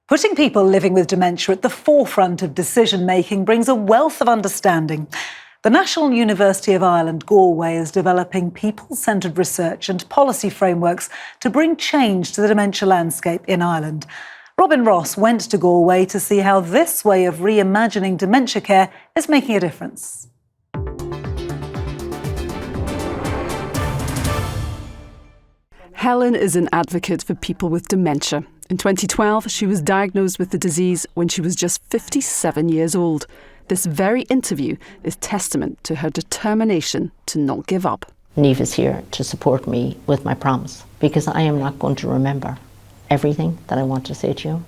Putting people living with dementia at the forefront of decision-making brings a wealth of understanding. The National University of Ireland, Galway, is developing people-centred research and policy frameworks to bring change to the dementia landscape in Ireland. Robin Ross went to Galway to see how this way of reimagining dementia care is making a difference. Helen is an advocate for people with dementia. In 2012, she was diagnosed with the disease when she was just 57 years old. This very interview is testament to her determination to not give up. Niamh is here to support me with my promise, because I am not going to remember everything that I want to say to you,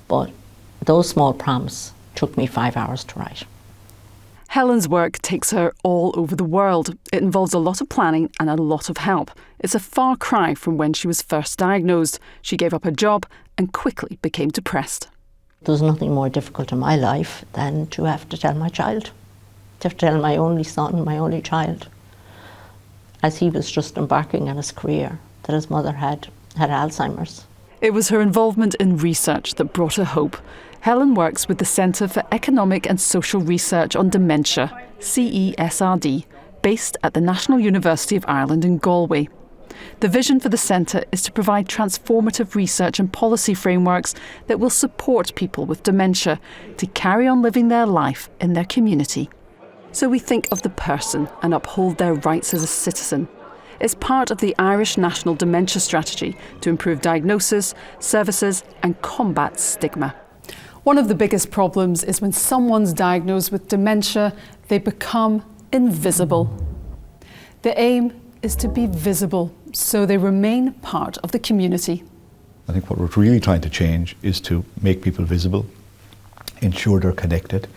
but those small promises took me 5 hours to write. Helen's work takes her all over the world. It involves a lot of planning and a lot of help. It's a far cry from when she was first diagnosed. She gave up her job and quickly became depressed. There's nothing more difficult in my life than to have to tell my child, to have to tell my only son, my only child, as he was just embarking on his career, that his mother had Alzheimer's. It was her involvement in research that brought her hope. Helen works with the Centre for Economic and Social Research on Dementia, CESRD, based at the National University of Ireland in Galway. The vision for the centre is to provide transformative research and policy frameworks that will support people with dementia to carry on living their life in their community. So we think of the person and uphold their rights as a citizen. It's part of the Irish National Dementia Strategy to improve diagnosis, services and combat stigma. One of the biggest problems is when someone's diagnosed with dementia, they become invisible. The aim is to be visible, so they remain part of the community. I think what we're really trying to change is to make people visible, ensure they're connected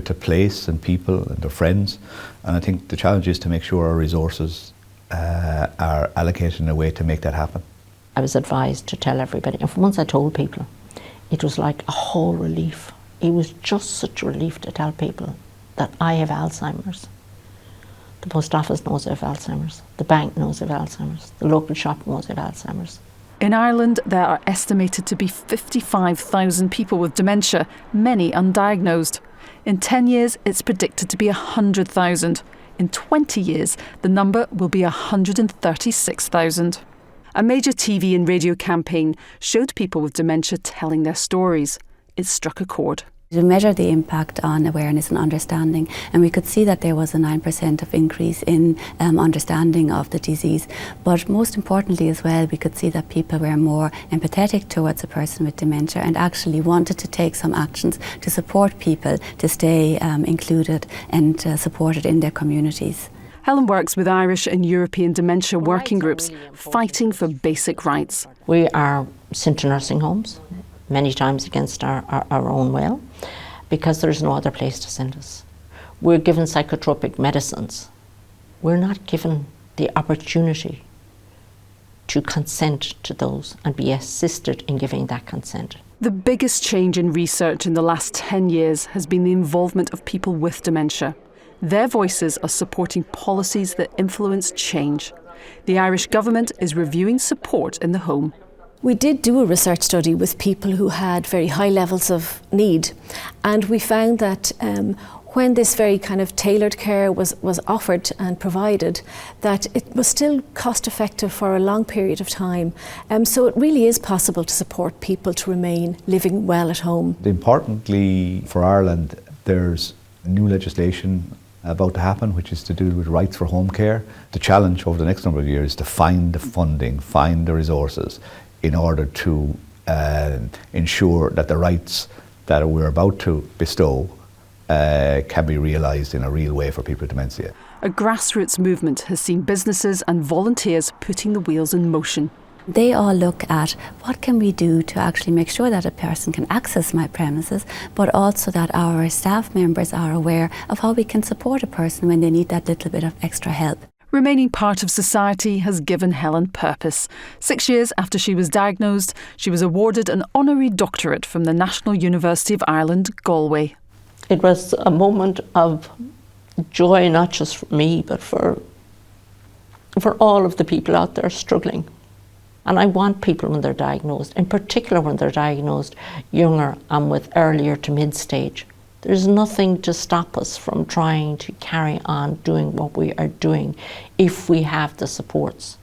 to place and people and their friends. And I think the challenge is to make sure our resources are allocated in a way to make that happen. I was advised to tell everybody, and once I told people, it was like a whole relief. It was just such a relief to tell people that I have Alzheimer's. The post office knows I have Alzheimer's. The bank knows I have Alzheimer's. The local shop knows I have Alzheimer's. In Ireland, there are estimated to be 55,000 people with dementia, many undiagnosed. In 10 years, it's predicted to be 100,000. In 20 years, the number will be 136,000. A major TV and radio campaign showed people with dementia telling their stories. It struck a chord. We measured the impact on awareness and understanding, and we could see that there was a 9% of increase in understanding of the disease. But most importantly as well, we could see that people were more empathetic towards a person with dementia and actually wanted to take some actions to support people to stay included and supported in their communities. Helen works with Irish and European dementia working groups, fighting for basic rights. We are sent to nursing homes, many times against our own will, because there's no other place to send us. We're given psychotropic medicines. We're not given the opportunity to consent to those and be assisted in giving that consent. The biggest change in research in the last 10 years has been the involvement of people with dementia. Their voices are supporting policies that influence change. The Irish government is reviewing support in the home. We did do a research study with people who had very high levels of need, and we found that when this very kind of tailored care was offered and provided, that it was still cost effective for a long period of time. So it really is possible to support people to remain living well at home. Importantly for Ireland, there's new legislation about to happen, which is to do with rights for home care. The challenge over the next number of years is to find the funding, find the resources in order to ensure that the rights that we're about to bestow can be realised in a real way for people with dementia. A grassroots movement has seen businesses and volunteers putting the wheels in motion. They all look at what can we do to actually make sure that a person can access my premises, but also that our staff members are aware of how we can support a person when they need that little bit of extra help. Remaining part of society has given Helen purpose. 6 years after she was diagnosed, she was awarded an Honorary doctorate from the National University of Ireland, Galway. It was a moment of joy, not just for me, but for all of the people out there struggling And I want people when they're diagnosed, in particular when they're diagnosed younger and with earlier to mid-stage, there's nothing to stop us from trying to carry on doing what we are doing if we have the supports.